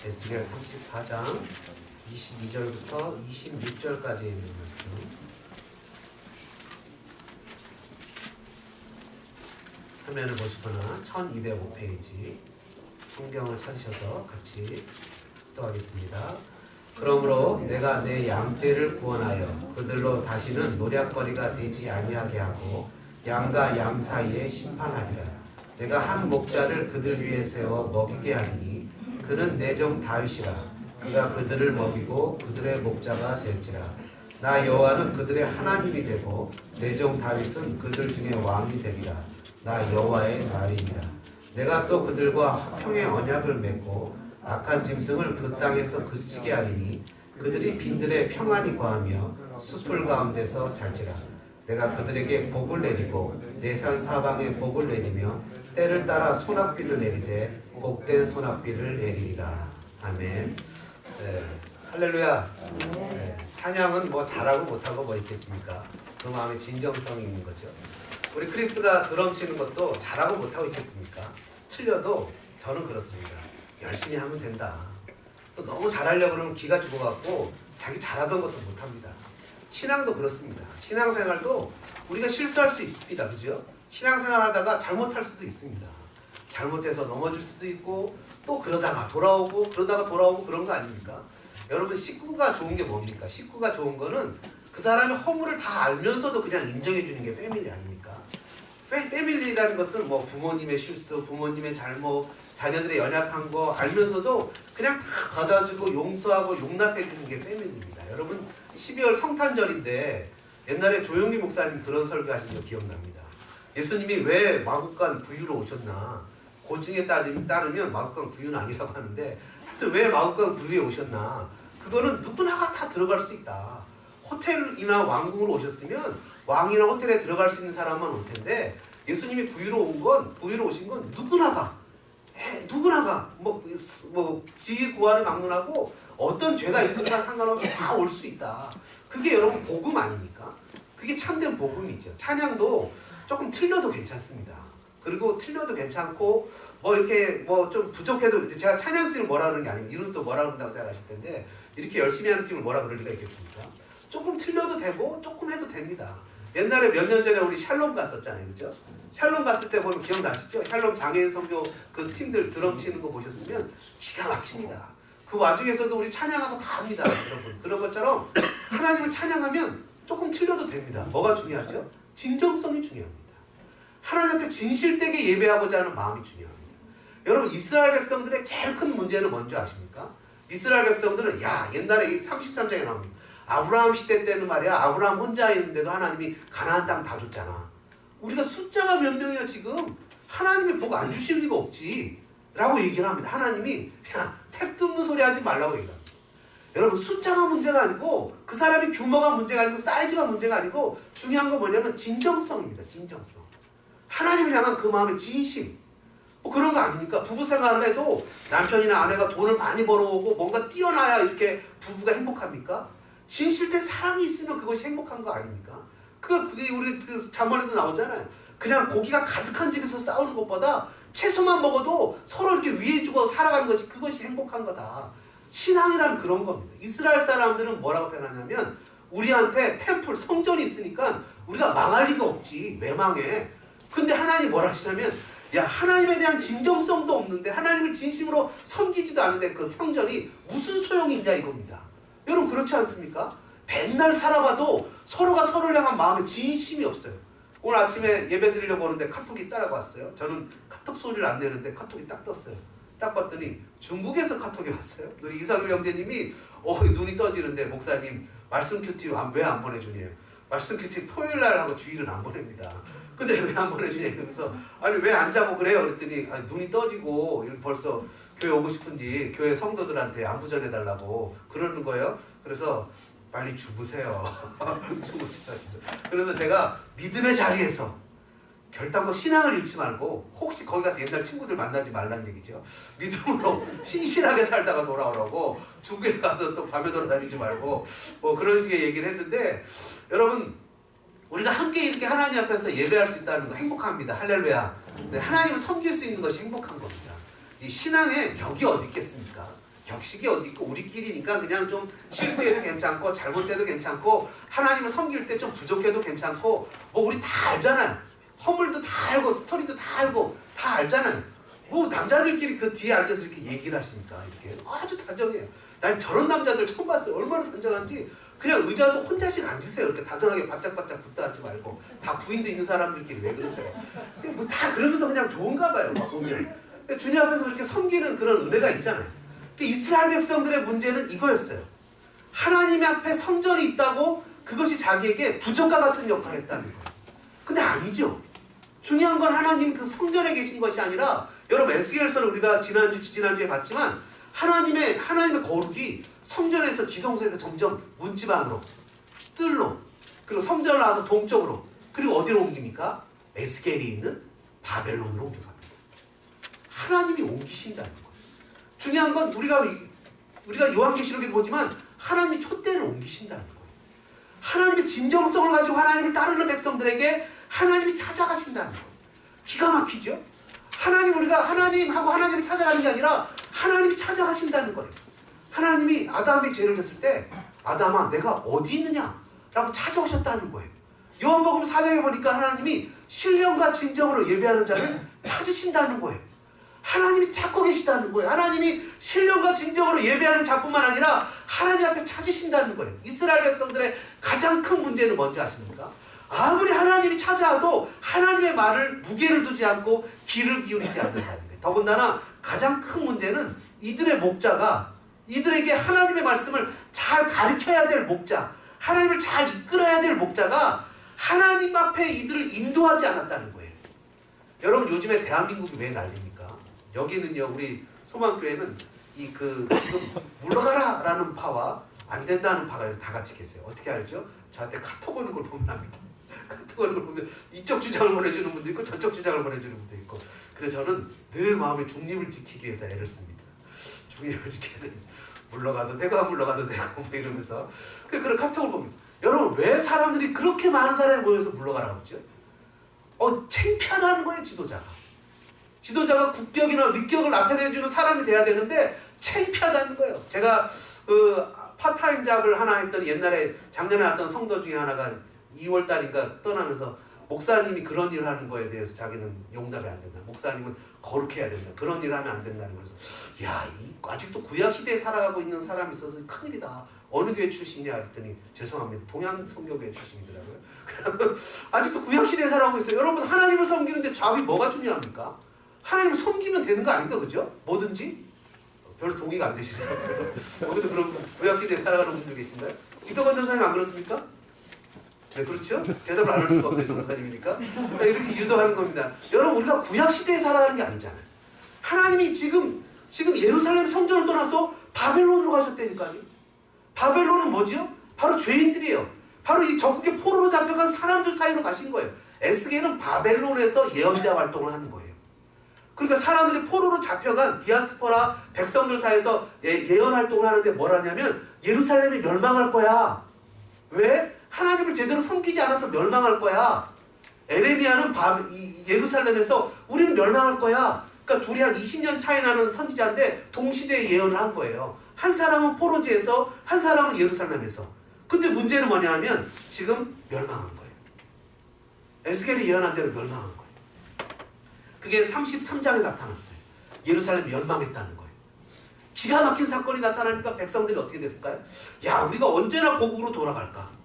에스겔 34장 22절부터 26절까지 있는 말씀. 화면을 보시거나 1205페이지 성경을 찾으셔서 같이 묵도하겠습니다. 그러므로 내가 내 양떼를 구원하여 그들로 다시는 노략거리가 되지 아니하게 하고 양과 양 사이에 심판하리라. 내가 한 목자를 그들 위에 세워 먹이게 하리니 그는 내 종 다윗이라. 그가 그들을 먹이고 그들의 목자가 될지라. 나 여호와는 그들의 하나님이 되고 내 종 다윗은 그들 중에 왕이 되리라. 나 여호와의 말이니라. 내가 또 그들과 화평의 언약을 맺고 악한 짐승을 그 땅에서 그치게 하리니 그들이 빈들에 평안히 거하며 숲을 가운데서 잘지라. 내가 그들에게 복을 내리고 내산 사방에 복을 내리며 때를 따라 소낙비를 내리되 복된 소낙비를 내리리라. 아멘. 네. 할렐루야. 네. 찬양은 뭐 잘하고 못하고 뭐 있겠습니까? 그 마음에 진정성이 있는 거죠. 우리 크리스가 드럼 치는 것도 잘하고 못하고 있겠습니까? 틀려도 저는 그렇습니다. 열심히 하면 된다. 또 너무 잘하려고 그러면 기가 죽어갖고 자기 잘하던 것도 못합니다. 신앙도 그렇습니다. 신앙생활도 우리가 실수할 수 있습니다. 그죠? 신앙생활 하다가 잘못할 수도 있습니다. 잘못해서 넘어질 수도 있고 또 그러다가 돌아오고 그런 거 아닙니까? 여러분 식구가 좋은 게 뭡니까? 식구가 좋은 거는 그 사람의 허물을 다 알면서도 그냥 인정해 주는 게 패밀리 아닙니까? 패밀리라는 것은 뭐 부모님의 실수, 부모님의 잘못, 자녀들의 연약한 거 알면서도 그냥 다 받아주고 용서하고 용납해 주는 게 패밀리입니다. 여러분 12월 성탄절인데 옛날에 조영기 목사님 그런 설교하신 거 기억납니다. 예수님이 왜 마국간 구유로 오셨나? 고증에 따르면 마국간 구유는 아니라고 하는데 하여튼 왜 마국간 구유에 오셨나? 그거는 누구나가 다 들어갈 수 있다. 호텔이나 왕궁으로 오셨으면 왕이나 호텔에 들어갈 수 있는 사람만 올 텐데 예수님이 구유로 오신 건 누구나가 뭐 지위 구하를 막론하고 어떤 죄가 있든가 상관없이 다 올 수 있다. 그게 여러분 복음 아닙니까? 그게 참된 복음이죠. 찬양도 조금 틀려도 괜찮습니다. 그리고 틀려도 괜찮고 뭐 이렇게 뭐 좀 부족해도 제가 찬양팀을 뭐라 그러는 게 아니고 이런 또 뭐라 그런다고 생각하실 텐데 이렇게 열심히 하는 팀을 뭐라 그럴 리가 있겠습니까? 조금 틀려도 되고 조금 해도 됩니다. 옛날에 몇 년 전에 우리 샬롬 갔었잖아요. 그죠? 샬롬 갔을 때 보면 기억나시죠? 샬롬 장애인 선교 그 팀들 드럼 치는 거 보셨으면 기가 막힙니다. 그 와중에서도 우리 찬양하고 다 합니다. 여러분. 그런 것처럼 하나님을 찬양하면 조금 틀려도 됩니다. 뭐가 중요하죠? 진정성이 중요합니다. 하나님 앞에 진실되게 예배하고자 하는 마음이 중요합니다. 여러분 이스라엘 백성들의 제일 큰 문제는 뭔지 아십니까? 이스라엘 백성들은 옛날에 33장에 나옵니다. 아브라함 시대 때는 말이야 아브라함 혼자 있는데도 하나님이 가나안 땅 다 줬잖아. 우리가 숫자가 몇 명이야 지금 하나님이 복 안 주실 리가 없지 라고 얘기를 합니다. 하나님이 택도 없는 소리 하지 말라고 얘기합니다. 여러분 숫자가 문제가 아니고 그 사람의 규모가 문제가 아니고 사이즈가 문제가 아니고 중요한 건 뭐냐면 진정성입니다. 진정성. 하나님을 향한 그 마음의 진심. 뭐 그런 거 아닙니까? 부부 생활을 해도 남편이나 아내가 돈을 많이 벌어오고 뭔가 뛰어나야 이렇게 부부가 행복합니까? 진실된 사랑이 있으면 그것이 행복한 거 아닙니까? 그게 우리 그 자문에도 나오잖아요. 그냥 고기가 가득한 집에서 싸우는 것보다 채소만 먹어도 서로 이렇게 위해주고 살아가는 것이 그것이 행복한 거다. 신앙이란 그런 겁니다. 이스라엘 사람들은 뭐라고 표현하냐면 우리한테 템플, 성전이 있으니까 우리가 망할 리가 없지. 왜 망해? 근데 하나님 뭐라 하시냐면 하나님에 대한 진정성도 없는데 하나님을 진심으로 섬기지도 않는데 그 성전이 무슨 소용이 있냐 이겁니다. 여러분 그렇지 않습니까? 맨날 살아봐도 서로가 서로를 향한 마음에 진심이 없어요. 오늘 아침에 예배 드리려고 오는데 카톡이 따라가 왔어요. 저는 카톡 소리를 안 내는데 카톡이 딱 떴어요. 딱 봤더니 중국에서 카톡이 왔어요. 우리 이상일 형제님이 눈이 떠지는데 목사님 말씀 큐티 왜 안 보내주냐요. 말씀 큐티 토요일날 하고 주일은 안 보냅니다. 근데 왜 안 보내주냐 이러면서 아니 왜 안 자고 그래요? 그랬더니 눈이 떠지고 벌써 교회 오고 싶은지 교회 성도들한테 안부 전해달라고 그러는 거예요. 그래서 빨리 주무세요. 주무세요. 그래서 제가 믿음의 자리에서 결단코 신앙을 잃지 말고 혹시 거기 가서 옛날 친구들 만나지 말라는 얘기죠. 믿음으로 신실하게 살다가 돌아오라고 중국에 가서 또 밤에 돌아다니지 말고 뭐 그런 식의 얘기를 했는데 여러분 우리가 함께 이렇게 하나님 앞에서 예배할 수 있다는 거 행복합니다. 할렐루야. 네, 하나님을 섬길 수 있는 것이 행복한 겁니다. 이 신앙의 격이 어디 있겠습니까? 격식이 어디 있고 우리끼리니까 그냥 좀 실수해도 괜찮고 잘못해도 괜찮고 하나님을 섬길 때 좀 부족해도 괜찮고 뭐 우리 다 알잖아요. 허물도 다 알고 스토리도 다 알고 다 알잖아요. 뭐 남자들끼리 그 뒤에 앉아서 이렇게 얘기를 하십니까? 이렇게 아주 다정해요. 난 저런 남자들 처음 봤어요. 얼마나 다정한지. 그냥 의자도 혼자씩 앉으세요. 이렇게 다정하게 바짝바짝 붙어 앉지 말고. 다 부인도 있는 사람들끼리 왜 그러세요? 뭐 다 그러면서 그냥 좋은가 봐요. 보면. 주님 앞에서 그렇게 섬기는 그런 은혜가 있잖아요. 이스라엘 백성들의 문제는 이거였어요. 하나님 앞에 성전이 있다고 그것이 자기에게 부족과 같은 역할을 했다는 거예요. 근데 아니죠. 중요한 건 하나님 그 성전에 계신 것이 아니라 여러분 에스겔서를 우리가 지난주 지지난주에 봤지만 하나님의 거룩이 성전에서 지성소에서 점점 문지방으로 뜰로 그리고 성전을 나와서 동쪽으로 그리고 어디로 옮깁니까? 에스겔이 있는 바벨론으로 옮겨갑니다. 하나님이 옮기신다는 거예요. 중요한 건 우리가 요한계시록에 보지만 하나님이 촛대를 옮기신다는 거예요. 하나님의 진정성을 가지고 하나님을 따르는 백성들에게 하나님이 찾아가신다는 거예요. 기가 막히죠? 우리가 하나님하고 하나님을 찾아가는 게 아니라 하나님이 찾아가신다는 거예요. 하나님이 아담이 죄를 졌을 때 아담아 내가 어디 있느냐? 라고 찾아오셨다는 거예요. 요한복음 4장에 보니까 하나님이 신령과 진정으로 예배하는 자를 찾으신다는 거예요. 하나님이 찾고 계시다는 거예요. 하나님이 신령과 진정으로 예배하는 자뿐만 아니라 하나님 앞에 찾으신다는 거예요. 이스라엘 백성들의 가장 큰 문제는 뭔지 아십니까? 아무리 하나님이 찾아와도 하나님의 말을 무게를 두지 않고 귀를 기울이지 않는다는 거예요. 더군다나 가장 큰 문제는 이들의 목자가 이들에게 하나님의 말씀을 잘 가르쳐야 될 목자, 하나님을 잘 이끌어야 될 목자가 하나님 앞에 이들을 인도하지 않았다는 거예요. 여러분 요즘에 대한민국이 왜 난립니까? 여기는요 우리 소망교회는 지금 물러가라 라는 파와 안 된다는 파가 다 같이 계세요. 어떻게 알죠? 저한테 카톡 오는 걸 보면 압니다. 카톡 오는 걸 보면 이쪽 주장을 보내주는 분도 있고 저쪽 주장을 보내주는 분도 있고 그래서 저는 늘 마음의 중립을 지키기 위해서 애를 씁니다. 중립을 지켜야 돼. 물러가도 되고 안 물러가도 되고 뭐 이러면서 그런 카톡을 보면 여러분 왜 사람들이 그렇게 많은 사람이 모여서 물러가라고 그러죠? 창피하다는 거예요. 지도자가 국격이나 위격을 나타내주는 사람이 돼야 되는데 창피하다는 거예요. 제가 파타임 잡을 하나 했더니 옛날에 작년에 왔던 성도 중에 하나가 2월달인가 떠나면서 목사님이 그런 일을 하는 거에 대해서 자기는 용납이 안 된다. 목사님은 거룩해야 된다. 그런 일을 하면 안 된다는 거라서 아직도 구약시대에 살아가고 있는 사람이 있어서 큰일이다. 어느 교회 출신이냐 그랬더니 죄송합니다. 동양성교회 출신이더라고요. 아직도 구약시대에 살아가고 있어요. 여러분 하나님을 섬기는데 잡이 뭐가 중요합니까? 하나님을 섬기면 되는 거 아닌가 그죠? 뭐든지? 별로 동의가 안 되시더라고요. 오늘도 그럼 구약시대에 살아가는 분들 계신가요? 이덕원 전사님 안 그렇습니까? 네, 그렇죠? 대답을 안 할 수가 없어요. 전사님이니까. 이렇게 유도하는 겁니다. 여러분 우리가 구약시대에 살아가는 게 아니잖아요. 하나님이 지금 예루살렘 성전을 떠나서 바벨론으로 가셨다니까요. 바벨론은 뭐지요? 바로 죄인들이에요. 바로 이 적국의 포로로 잡혀간 사람들 사이로 가신 거예요. 에스겔은 바벨론에서 예언자 활동을 하는 거예요. 그러니까 사람들이 포로로 잡혀간 디아스포라 백성들 사이에서 예언 활동을 하는데 뭘 하냐면 예루살렘이 멸망할 거야. 왜? 하나님을 제대로 섬기지 않아서 멸망할 거야. 에레미야는 예루살렘에서 우리는 멸망할 거야. 그러니까 둘이 한 20년 차이 나는 선지자인데 동시대에 예언을 한 거예요. 한 사람은 포로지에서 한 사람은 예루살렘에서. 근데 문제는 뭐냐 하면 지금 멸망한 거예요. 에스겔이 예언한 대로 멸망한 거예요. 그게 33장에 나타났어요. 예루살렘이 멸망했다는 거예요. 기가 막힌 사건이 나타나니까 백성들이 어떻게 됐을까요? 우리가 언제나 고국으로 돌아갈까?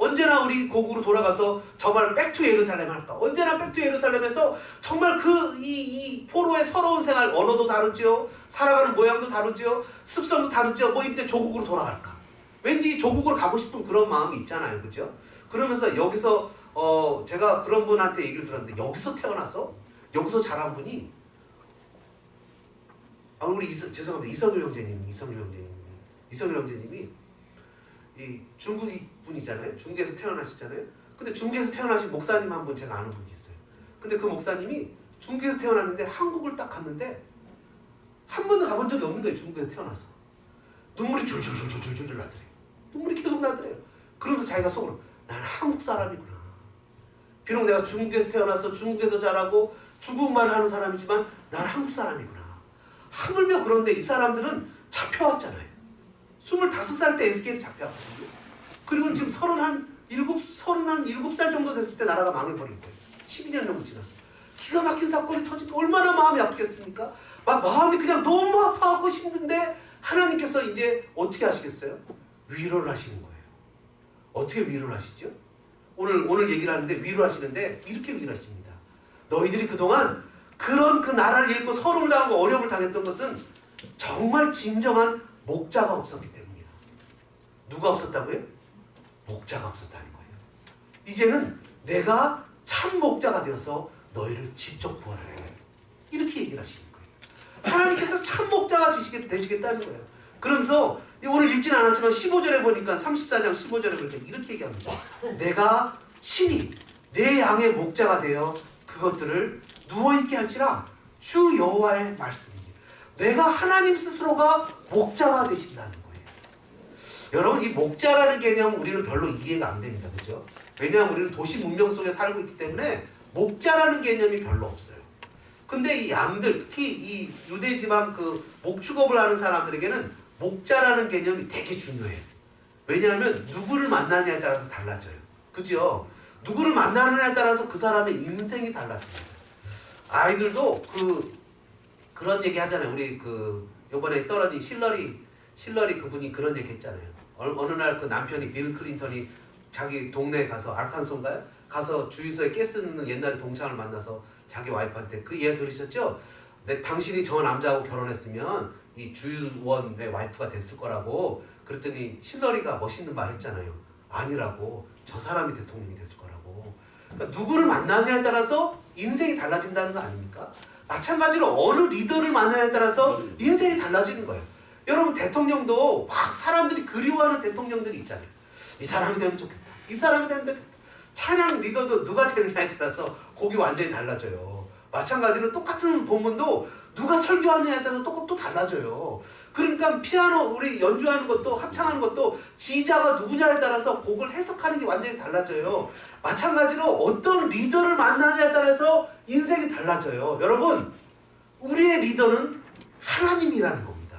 언제나 우리 고국으로 돌아가서 정말 백투 예루살렘 할까? 언제나 백투 예루살렘에서 정말 이 포로의 서러운 생활, 언어도 다르죠, 살아가는 모양도 다르죠, 습성도 다르죠. 이때 조국으로 돌아갈까? 왠지 조국으로 가고 싶은 그런 마음이 있잖아요, 그죠? 그러면서 여기서 제가 그런 분한테 얘기를 들었는데 여기서 태어나서 여기서 자란 분이 죄송합니다. 이성일 형제님이 이 중국 분이잖아요. 중국에서 태어나시잖아요. 근데 중국에서 태어나신 목사님 한 분 제가 아는 분이 있어요. 근데 그 목사님이 중국에서 태어났는데 한국을 딱 갔는데 한 번도 가본 적이 없는 거예요. 중국에서 태어나서. 눈물이 줄줄줄줄줄 나더래요. 눈물이 계속 나더래요. 그러면서 자기가 속으로 나는 한국 사람이구나. 비록 내가 중국에서 태어나서 중국에서 자라고 중국말을 하는 사람이지만 나는 한국 사람이구나. 하물며 그런데 이 사람들은 잡혀왔잖아요. 25살 때 에스겔이 잡혀왔거든요. 그리고 지금 37살 정도 됐을 때 나라가 망해버린 거예요. 12년 정도 지났어요. 기가 막힌 사건이 터지니까 얼마나 마음이 아프겠습니까? 막 마음이 그냥 너무 아파하고 힘든데 하나님께서 이제 어떻게 하시겠어요? 위로를 하시는 거예요. 어떻게 위로를 하시죠? 오늘 얘기를 하는데 위로하시는데 이렇게 위로하십니다. 너희들이 그동안 그런 그 나라를 잃고 서름을 당하고 어려움을 당했던 것은 정말 진정한 목자가 없었기 때문이야. 누가 없었다고요? 목자가 없었다는 거예요. 이제는 내가 참 목자가 되어서 너희를 직접 구원하라. 이렇게 얘기를 하시는 거예요. 하나님께서 참 목자가 되시겠다는 거예요. 그러면서 오늘 읽진 않았지만 15절에 보니까 34장 15절에 보니까 이렇게 얘기합니다. 내가 친히 내 양의 목자가 되어 그것들을 누워있게 할지라 주 여호와의 말씀입니다. 내가 하나님 스스로가 목자가 되신다는 거예요. 여러분, 이 목자라는 개념 우리는 별로 이해가 안 됩니다. 그죠? 왜냐하면 우리는 도시 문명 속에 살고 있기 때문에 목자라는 개념이 별로 없어요. 근데 이 양들, 특히 이 유대 지방 그 목축업을 하는 사람들에게는 목자라는 개념이 되게 중요해요. 왜냐하면 누구를 만나냐에 따라서 달라져요. 그죠? 누구를 만나느냐에 따라서 그 사람의 인생이 달라집니다. 아이들도 그런 얘기 하잖아요. 우리 요번에 떨어진 실러리 그분이 그런 얘기 했잖아요. 어느 날 그 남편이 빌 클린턴이 자기 동네에 가서 알칸소인가요? 가서 주유소에 가스 넣는 옛날에 동창을 만나서 자기 와이프한테 그 이야기 들으셨죠? 당신이 저 남자하고 결혼했으면 이 주유원의 와이프가 됐을 거라고. 그랬더니 실러리가 멋있는 말 했잖아요. 아니라고. 저 사람이 대통령이 됐을 거라고. 그러니까 누구를 만나느냐에 따라서 인생이 달라진다는 거 아닙니까? 마찬가지로 어느 리더를 만나냐에 따라서 인생이 달라지는 거예요. 여러분, 대통령도 막 사람들이 그리워하는 대통령들이 있잖아요. 이 사람이 되면 좋겠다. 이 사람이 되면 좋겠다. 찬양 리더도 누가 되느냐에 따라서 곡이 완전히 달라져요. 마찬가지로 똑같은 본문도 누가 설교하느냐에 따라서 또 달라져요. 그러니까 피아노 우리 연주하는 것도 합창하는 것도 지휘자가 누구냐에 따라서 곡을 해석하는 게 완전히 달라져요. 마찬가지로 어떤 리더를 만나느냐에 따라서 인생이 달라져요. 여러분, 우리의 리더는 하나님이라는 겁니다.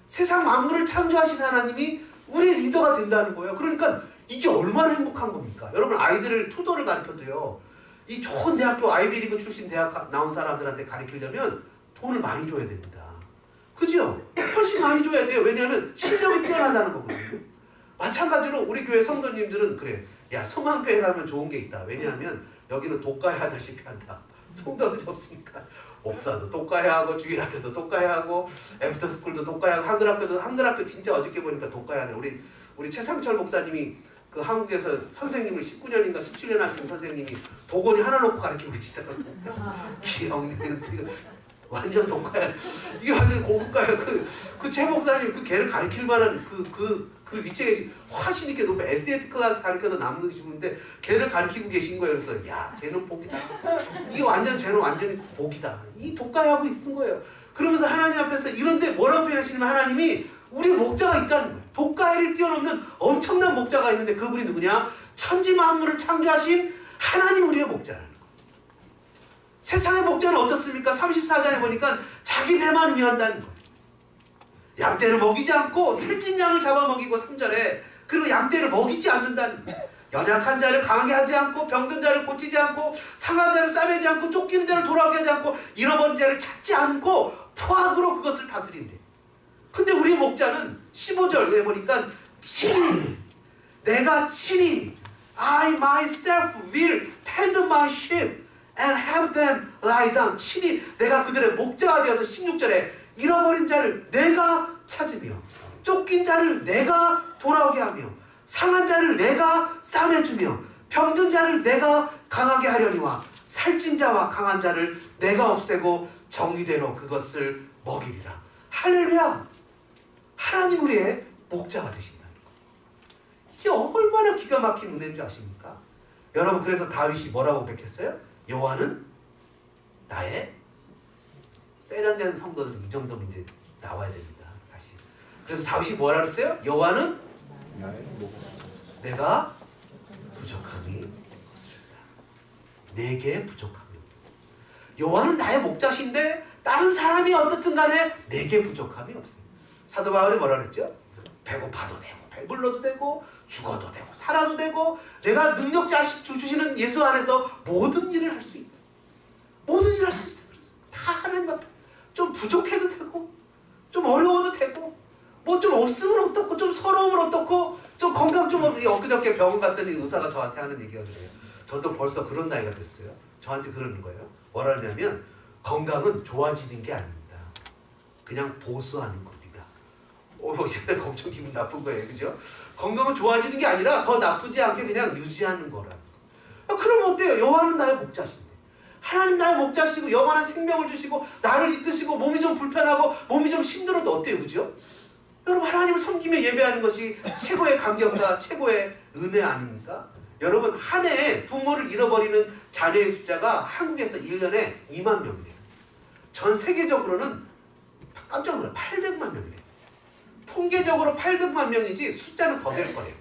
세상 만물을 창조하신 하나님이 우리의 리더가 된다는 거예요. 그러니까 이게 얼마나 행복한 겁니까? 여러분, 아이들을 투도를 가르쳐도요, 이 좋은 대학교 아이비리그 출신 대학 나온 사람들한테 가르치려면 돈을 많이 줘야 됩니다. 그죠? 훨씬 많이 줘야 돼요. 왜냐하면 실력이 뛰어난다는 거거든요. 마찬가지로 우리 교회 성도님들은 그래. 야, 성황교회 가면 좋은 게 있다. 왜냐하면 여기는 독가해 하다시피 한다. 성도들이 없으니까. 목사도 독가해 하고 주일학교도 독가해 하고 애프터스쿨도 독가해 하고 한글학교 진짜 어저께 보니까 독가해 하네. 우리 최상철 목사님이 그 한국에서 선생님을 19년인가 17년 하신 선생님이 도건이 하나 놓고 가르치고 계시다가 기영님 완전 독가야. 이게 완전 고급가야. 그 최 목사님 그 걔를 가르칠 만한 그 위치에 계신 훨씬 있게 높은 에세이트 클래스 가르쳐도 남으신 분인데 걔를 가르치고 계신 거예요. 그래서 야, 쟤는 복이다. 이게 쟤는 완전히 복이다. 이 독가하고 있는 거예요. 그러면서 하나님 앞에서 이런데 뭐라고 표현하시냐면 하나님이 우리 목자가 있다는 거예요. 독가해를 뛰어넘는 엄청난 목자가 있는데 그분이 누구냐? 천지 만물을 창조하신 하나님 우리의 목자라는 거예요. 세상의 목자는 어떻습니까? 34장에 보니까 자기 배만 위한다는 거예요. 양떼를 먹이지 않고 살찐 양을 잡아먹이고 3절에 그리고 양떼를 먹이지 않는다는 거예요. 연약한 자를 강하게 하지 않고 병든 자를 고치지 않고 상한 자를 싸매지 않고 쫓기는 자를 돌아오게 하지 않고 잃어버린 자를 찾지 않고 포악으로 그것을 다스린대. 근데 우리 목자는 15절에 보니까 친히 내가 친히 I myself will tend my sheep and have them lie down. 친히 내가 그들의 목자가 되어서 16절에 잃어버린 자를 내가 찾으며 쫓긴 자를 내가 돌아오게 하며 상한 자를 내가 싸매주며 병든 자를 내가 강하게 하려니와 살찐 자와 강한 자를 내가 없애고 정의대로 그것을 먹이리라. 할렐루야. 하나님 우리의 목자가 되신다는 거. 이게 얼마나 기가 막힌 은혜인 줄 아십니까? 여러분, 그래서 다윗이 뭐라고 고백했어요? 여호와는 나의 세련된 성도들. 이 정도면 이제 나와야 됩니다. 다시. 그래서 다윗이 뭐라 그랬어요? 여호와는 내가 부족함이 없으리다. 내게 부족함이 없다. 여호와는 나의 목자신데 다른 사람이 어떻든 간에 내게 부족함이 없어요. 사도 바울이 뭐라 그랬죠? 배고파도 되고 배불러도 되고 죽어도 되고 살아도 되고 내가 능력자 주시는 예수 안에서 모든 일을 할 수 있다. 모든 일을 할 수 있어요. 그래서 다 하나님 앞에 좀 부족해도 되고 좀 어려워도 되고 뭐 좀 없으면 어떻고 좀 서러우면 어떻고 좀 건강 좀 엊그저께 병원 갔더니 의사가 저한테 하는 얘기가 그래요. 저도 벌써 그런 나이가 됐어요. 저한테 그러는 거예요. 뭐라 하냐면 건강은 좋아지는 게 아닙니다. 그냥 보수하는 겁니다. 얘가 엄청 기분 나쁜 거예요. 그죠? 건강은 좋아지는 게 아니라 더 나쁘지 않게 그냥 유지하는 거라는 거. 그럼 어때요? 여호와는 나의 목자신데. 하나님 나의 목자시고 영원한 생명을 주시고 나를 이끄시고 몸이 좀 불편하고 몸이 좀 힘들어도 어때요? 그죠? 여러분 하나님을 섬기며 예배하는 것이 최고의 감격과 최고의 은혜 아닙니까? 여러분 한 해에 부모를 잃어버리는 자녀의 숫자가 한국에서 1년에 2만 명이래요. 전 세계적으로는 깜짝 놀라요. 800만 명이래요. 통계적으로 800만 명이지 숫자는 더 될 거래요.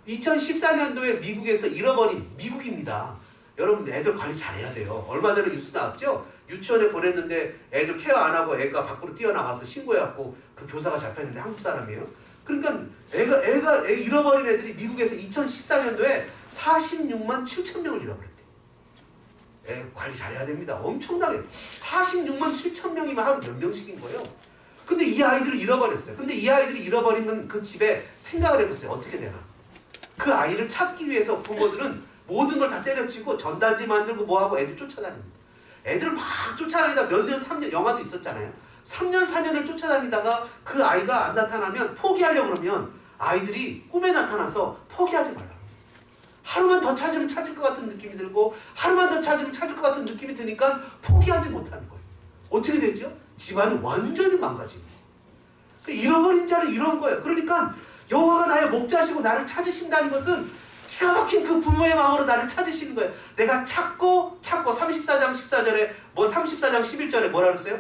2014년도에 미국에서 잃어버린 미국입니다. 여러분 애들 관리 잘해야 돼요. 얼마 전에 뉴스 나왔죠? 유치원에 보냈는데 애들 케어 안 하고 애가 밖으로 뛰어나가서 신고해갖고 그 교사가 잡혔는데 한국 사람이에요. 그러니까 애 잃어버린 애들이 미국에서 2014년도에 46만 7천 명을 잃어버렸대. 애 관리 잘해야 됩니다. 엄청나게 46만 7천 명이면 하루 몇 명씩인 거예요. 근데 이 아이들을 잃어버렸어요. 근데 이 아이들이 잃어버리면 그 집에 생각을 해보세요. 어떻게 되나? 그 아이를 찾기 위해서 부모들은 모든 걸 다 때려치고 전단지 만들고 뭐하고 애들 쫓아다닙니다. 애들을 막 쫓아다니다 몇 년, 3년, 영화도 있었잖아요. 3년, 4년을 쫓아다니다가 그 아이가 안 나타나면 포기하려고 그러면 아이들이 꿈에 나타나서 포기하지 말라고. 하루만 더 찾으면 찾을 것 같은 느낌이 들고 하루만 더 찾으면 찾을 것 같은 느낌이 드니까 포기하지 못하는 거예요. 어떻게 되죠? 집안이 완전히 망가집니다. 잃어버린 자를 이런 거예요. 그러니까 여호와가 나의 목자시고 나를 찾으신다는 것은 기가 막힌 그 부모의 마음으로 나를 찾으시는 거예요. 내가 찾고 34장 14절에 34장 11절에 뭐라 그랬어요?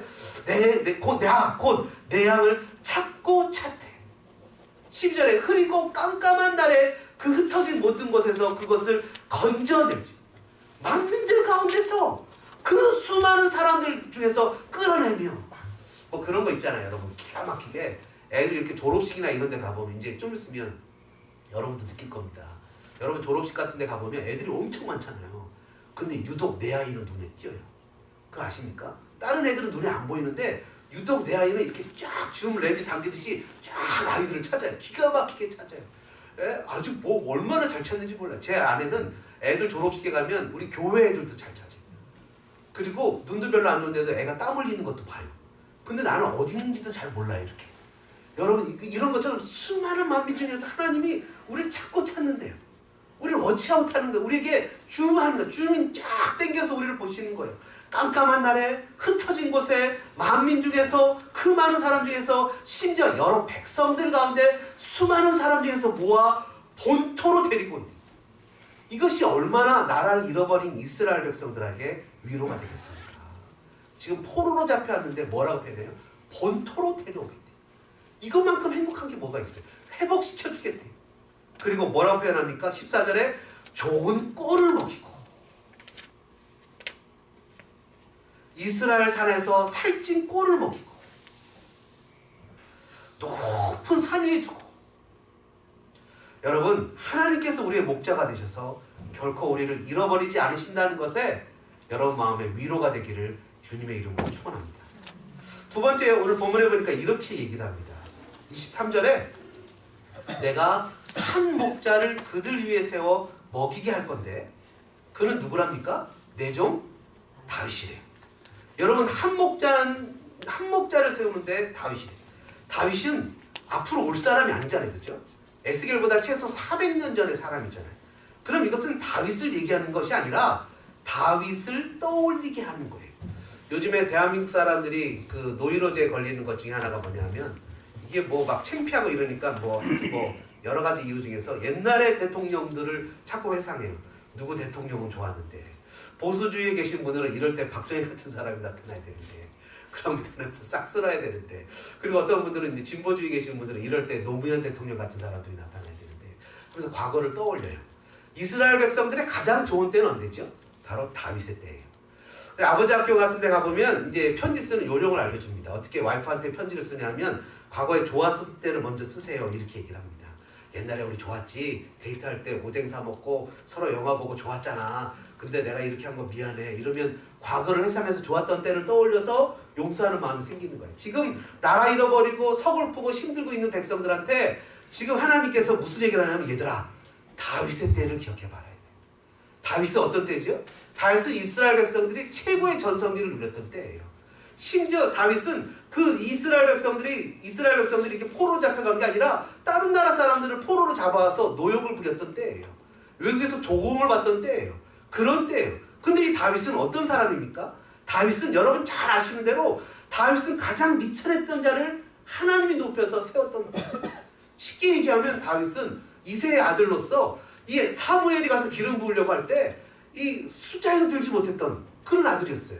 곧 내 양을 찾고 찾되 12절에 흐리고 깜깜한 날에 그 흩어진 모든 곳에서 그것을 건져내지 만민들 가운데서 그 수많은 사람들 중에서 끌어내며 뭐 그런 거 있잖아요. 여러분 기가 막히게 애들 이렇게 졸업식이나 이런 데 가보면 이제 좀 있으면 여러분도 느낄 겁니다. 여러분 졸업식 같은 데 가보면 애들이 엄청 많잖아요. 근데 유독 내 아이는 눈에 띄어요. 그거 아십니까? 다른 애들은 눈에 안 보이는데 유독 내 아이는 이렇게 쫙 줌 렌즈 당기듯이 쫙 아이들을 찾아요. 기가 막히게 찾아요. 아주 뭐 얼마나 잘 찾는지 몰라요. 제 아내는 애들 졸업식에 가면 우리 교회 애들도 잘 찾아요. 그리고 눈도 별로 안 좋은데도 애가 땀 흘리는 것도 봐요. 근데 나는 어디 있는지도 잘 몰라요. 이렇게. 여러분 이런 것처럼 수많은 만민 중에서 하나님이 우리를 찾고 찾는데요. 우리를 워치아웃하는 거예요. 우리에게 줌하는 거예요. 줌이 쫙 당겨서 우리를 보시는 거예요. 깜깜한 날에 흩어진 곳에 만민 중에서 그 많은 사람 중에서 심지어 여러 백성들 가운데 수많은 사람 중에서 모아 본토로 데리고 온다. 이것이 얼마나 나라를 잃어버린 이스라엘 백성들에게 위로가 되겠습니까? 지금 포로로 잡혀왔는데 뭐라고 표현해요? 본토로 데려오겠대. 이것만큼 행복한 게 뭐가 있어요? 회복시켜 주겠대. 그리고 뭐라고 표현합니까? 14절에 좋은 꼴을 먹이고 이스라엘 산에서 살찐 꼴을 먹이고 높은 산 위에 두고 여러분 하나님께서 우리의 목자가 되셔서 결코 우리를 잃어버리지 않으신다는 것에 여러분 마음에 위로가 되기를 주님의 이름으로 축원합니다. 두 번째 오늘 본문에 보니까 이렇게 얘기를 합니다. 23절에 내가 한 목자를 그들 위에 세워 먹이게 할 건데 그는 누구랍니까? 내 종 다윗이래요. 여러분 한 목자를 세우는데 다윗이래요. 다윗은 앞으로 올 사람이 아니잖아요. 그렇죠? 에스겔보다 최소 400년 전의 사람이잖아요. 그럼 이것은 다윗을 얘기하는 것이 아니라 다윗을 떠올리게 하는 거예요. 요즘에 대한민국 사람들이 그 노이로제에 걸리는 것 중에 하나가 뭐냐면 이게 뭐 막 창피하고 이러니까 뭐 여러 가지 이유 중에서 옛날의 대통령들을 자꾸 회상해요. 누구 대통령은 좋았는데 보수주의에 계신 분들은 이럴 때 박정희 같은 사람이 나타나야 되는데 그런 분들은 싹 쓸어야 되는데 그리고 어떤 분들은 이제 진보주의에 계신 분들은 이럴 때 노무현 대통령 같은 사람들이 나타나야 되는데 그래서 과거를 떠올려요. 이스라엘 백성들의 가장 좋은 때는 언제죠? 바로 다윗의 때예요. 아버지 학교 같은 데 가보면 이제 편지 쓰는 요령을 알려줍니다. 어떻게 와이프한테 편지를 쓰냐면 과거에 좋았을 때를 먼저 쓰세요. 이렇게 얘기를 합니다. 옛날에 우리 좋았지. 데이트할 때 오뎅 사 먹고 서로 영화 보고 좋았잖아. 근데 내가 이렇게 한 거 미안해. 이러면 과거를 회상해서 좋았던 때를 떠올려서 용서하는 마음이 생기는 거예요. 지금 나라 잃어버리고 서글프고 힘들고 있는 백성들한테 지금 하나님께서 무슨 얘기를 하냐면 얘들아 다윗의 때를 기억해봐라. 다윗은 어떤 때죠? 다윗은 이스라엘 백성들이 최고의 전성기를 누렸던 때예요. 심지어 다윗은 그 이스라엘 백성들이 이렇게 포로 잡혀간 게 아니라 다른 나라 사람들을 포로로 잡아와서 노역을 부렸던 때예요. 외국에서 조공을 받던 때예요. 그런 때예요. 근데 이 다윗은 어떤 사람입니까? 다윗은 여러분 잘 아시는 대로 다윗은 가장 미천했던 자를 하나님이 높여서 세웠던 거예요. 쉽게 얘기하면 다윗은 이새의 아들로서 이 사무엘이 가서 기름 부으려고 할 때 이 숫자에도 들지 못했던 그런 아들이었어요.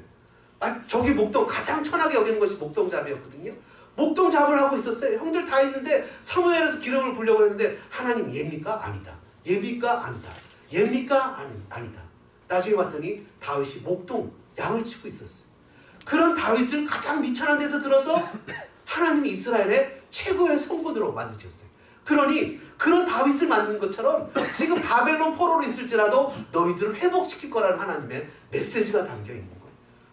저기 목동 가장 천하게 여기는 것이 목동잡이였거든요. 목동잡을 하고 있었어요. 형들 다 있는데 사무엘에서 기름을 부으려고 했는데 하나님 얘입니까? 아니다. 얘입니까? 아니다. 얘입니까? 아니다. 나중에 봤더니 다윗이 목동 양을 치고 있었어요. 그런 다윗을 가장 미천한 데서 들어서 하나님이 이스라엘의 최고의 성군으로 만드셨어요. 그러니 그런 다윗을 만든 것처럼 지금 바벨론 포로로 있을지라도 너희들을 회복시킬 거라는 하나님의 메시지가 담겨있는 거예요.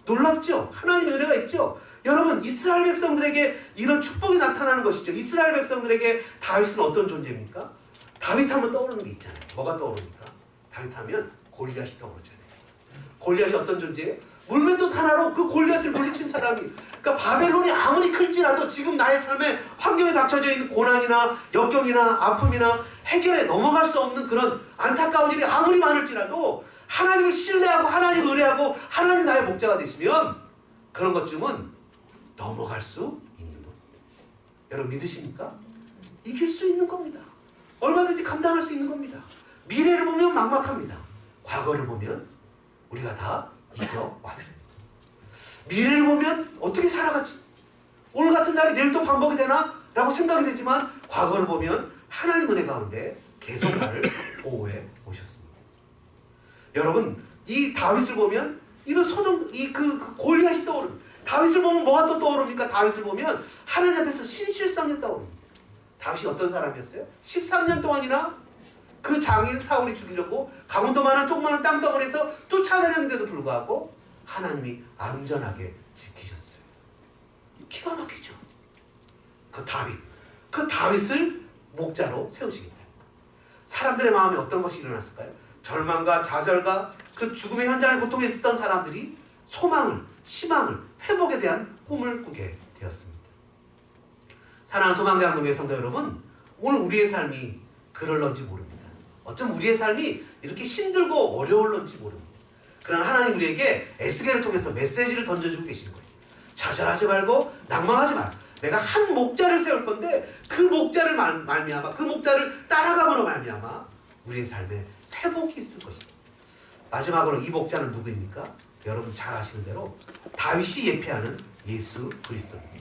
놀랍죠? 하나님의 은혜가 있죠? 여러분 이스라엘 백성들에게 이런 축복이 나타나는 것이죠. 이스라엘 백성들에게 다윗은 어떤 존재입니까? 다윗 하면 떠오르는 게 있잖아요. 뭐가 떠오릅니까? 다윗 하면 골리앗이 떠오르잖아요. 골리앗이 어떤 존재예요? 물맷돌 하나로 그 골리앗을 물리친 사람이. 그러니까 바벨론이 아무리 클지라도 지금 나의 삶에 환경에 닥쳐져 있는 고난이나 역경이나 아픔이나 해결에 넘어갈 수 없는 그런 안타까운 일이 아무리 많을지라도 하나님을 신뢰하고 하나님을 의뢰하고 하나님 나의 목자가 되시면 그런 것쯤은 넘어갈 수 있는 것. 여러분 믿으십니까? 이길 수 있는 겁니다. 얼마든지 감당할 수 있는 겁니다. 미래를 보면 막막합니다. 과거를 보면 우리가 다 이겨왔습니다. 미래를 보면 어떻게 살아갔지? 오늘 같은 날이 내일 또 반복이 되나? 라고 생각이 되지만 과거를 보면 하나님 은혜 가운데 계속 나를 보호해 오셨습니다. 여러분 이 다윗을 보면 이런 그 골리앗이 떠오릅니다. 다윗을 보면 뭐가 또 떠오릅니까? 다윗을 보면 하나님 앞에서 신실성이 떠오릅니다. 다윗이 어떤 사람이었어요? 13년 동안이나 그 장인 사울이 죽이려고 강원도만한 조그마한 땅덩어리에서 쫓아다녔는데도 불구하고 하나님이 안전하게 지키셨어요. 기가 막히죠. 그 다윗을 목자로 세우시겠다. 사람들의 마음에 어떤 것이 일어났을까요? 절망과 좌절과 그 죽음의 현장에 고통에 있었던 사람들이 소망을, 희망을, 회복에 대한 꿈을 꾸게 되었습니다. 사랑하는 소망대학농의 성도 여러분, 오늘 우리의 삶이 그럴런지 모릅니다. 어쩜 우리의 삶이 이렇게 힘들고 어려울런지 모릅니다. 그러나 하나님 우리에게 에스겔을 통해서 메시지를 던져주고 계시는 거예요. 좌절하지 말고 낭망하지 말고 내가 한 목자를 세울 건데 그 목자를 말미암아 그 목자를 따라감으로 말미암아 우리의 삶에 회복이 있을 것이다. 마지막으로 이 목자는 누구입니까? 여러분 잘 아시는 대로 다윗이 예표하는 예수 그리스도입니다.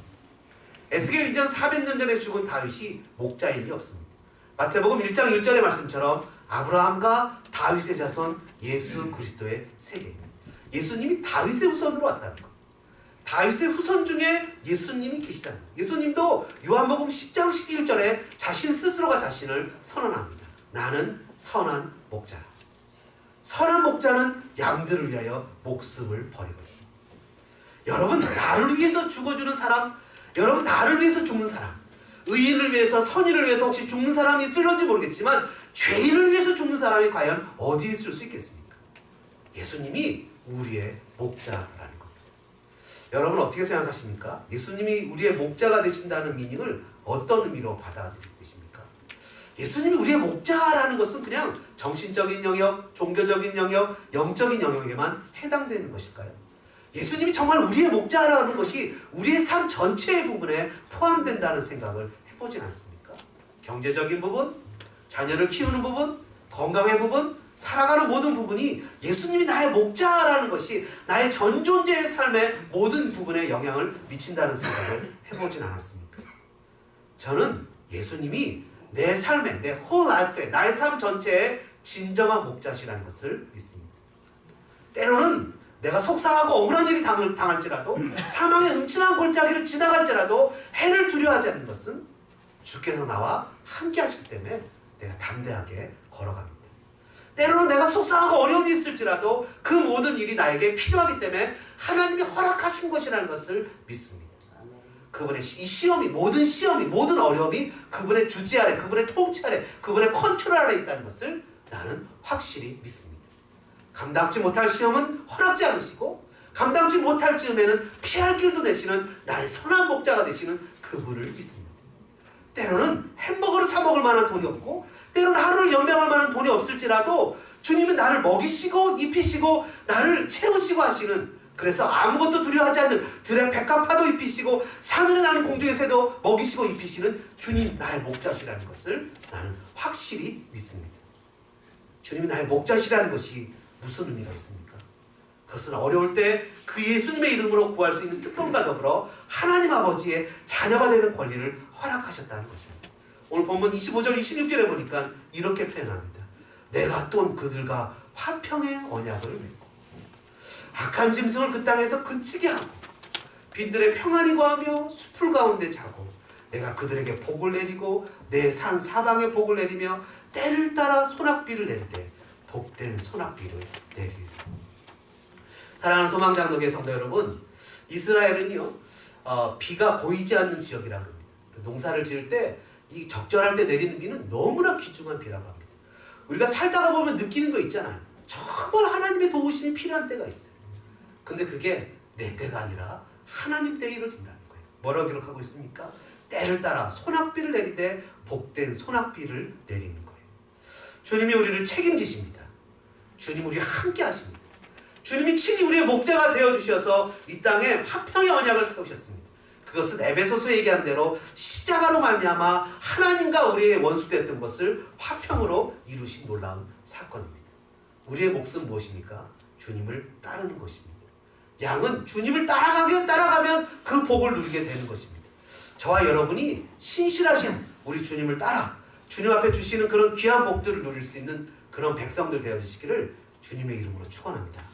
에스겔 이전 400년 전에 죽은 다윗이 목자일 리 없습니다. 마태복음 1장 1절의 말씀처럼 아브라함과 다윗의 자손 예수 그리스도의 세계입니다. 예수님이 다윗의 후손으로 왔다는 것. 다윗의 후손 중에 예수님이 계시다는 것. 예수님도 요한복음 10장 11절에 자신 스스로가 자신을 선언합니다. 나는 선한 목자라. 선한 목자는 양들을 위하여 목숨을 버리거든요. 여러분 나를 위해서 죽어주는 사람, 여러분 나를 위해서 죽는 사람, 의인을 위해서 선인을 위해서 혹시 죽는 사람이 있을런지 모르겠지만 죄인을 위해서 죽는 사람이 과연 어디 있을 수 있겠습니까? 예수님이 우리의 목자라는 겁니다. 여러분 어떻게 생각하십니까? 예수님이 우리의 목자가 되신다는 미닝을 어떤 의미로 받아들이고 계십니까? 예수님이 우리의 목자라는 것은 그냥 정신적인 영역, 종교적인 영역, 영적인 영역에만 해당되는 것일까요? 예수님이 정말 우리의 목자라는 것이 우리의 삶 전체의 부분에 포함된다는 생각을 해보진 않습니까? 경제적인 부분, 자녀를 키우는 부분, 건강의 부분, 살아가는 모든 부분이 예수님이 나의 목자라는 것이 나의 전 존재의 삶의 모든 부분에 영향을 미친다는 생각을 해보진 않았습니까? 저는 예수님이 내 삶에, 내 whole life에, 나의 삶 전체의 진정한 목자시라는 것을 믿습니다. 때로는 내가 속상하고 억울한 일이 당할지라도 사망의 음침한 골짜기를 지나갈지라도 해를 두려워하지 않는 것은 주께서 나와 함께 하시기 때문에 내가 담대하게 걸어갑니다. 때로는 내가 속상하고 어려움이 있을지라도 그 모든 일이 나에게 필요하기 때문에 하나님이 허락하신 것이라는 것을 믿습니다. 그분의 이 시험이, 모든 어려움이 그분의 주지 아래, 그분의 통치 아래, 그분의 컨트롤 아래 있다는 것을 나는 확실히 믿습니다. 감당치 못할 시험은 허락지 않으시고 감당치 못할 즈음에는 피할 길도 내시는 나의 선한 목자가 되시는 그분을 믿습니다. 때로는 햄버거를 사 먹을 만한 돈이 없고 때로는 하루를 연명할 만한 돈이 없을지라도 주님은 나를 먹이시고 입히시고 나를 채우시고 하시는, 그래서 아무것도 두려워하지 않는 들의 백합화도 입히시고 산을에 나는 공중의 새도 먹이시고 입히시는 주님 나의 목자시라는 것을 나는 확실히 믿습니다. 주님이 나의 목자시라는 것이 무슨 의미가 있습니까? 그것은 어려울 때 그 예수님의 이름으로 구할 수 있는 특권과 더불어 하나님 아버지의 자녀가 되는 권리를 허락하셨다는 것입니다. 오늘 본문 25절 26절에 보니까 이렇게 표현합니다. 내가 또 그들과 화평의 언약을 맺고 악한 짐승을 그 땅에서 그치게 하고 빈들의 평안히 거하며 숲풀 가운데 자고 내가 그들에게 복을 내리고 내 산 사방에 복을 내리며 때를 따라 소낙비를 내리되 복된 소낙비를 내리리라. 사랑하는 소망장로교회 성도 여러분, 이스라엘은요 비가 고이지 않는 지역이라고 합니다. 농사를 지을 때 이 적절할 때 내리는 비는 너무나 귀중한 비라고 합니다. 우리가 살다가 보면 느끼는 거 있잖아요. 정말 하나님의 도우심이 필요한 때가 있어요. 근데 그게 내 때가 아니라 하나님 때에 이루어진다는 거예요. 뭐라고 기록하고 있습니까? 때를 따라 소낙비를 내리되 복된 소낙비를 내리는 거예요. 주님이 우리를 책임지십니다. 주님 우리와 함께 하십니다. 주님이 친히 우리의 목자가 되어주셔서 이 땅에 화평의 언약을 세우셨습니다. 그것은 에베소서에 얘기한 대로 십자가로 말미암아 하나님과 우리의 원수되었던 것을 화평으로 이루신 놀라운 사건입니다. 우리의 몫은 무엇입니까? 주님을 따르는 것입니다. 양은 주님을 따라가면 그 복을 누리게 되는 것입니다. 저와 여러분이 신실하신 우리 주님을 따라 주님 앞에 주시는 그런 귀한 복들을 누릴 수 있는 그런 백성들 되어주시기를 주님의 이름으로 축원합니다.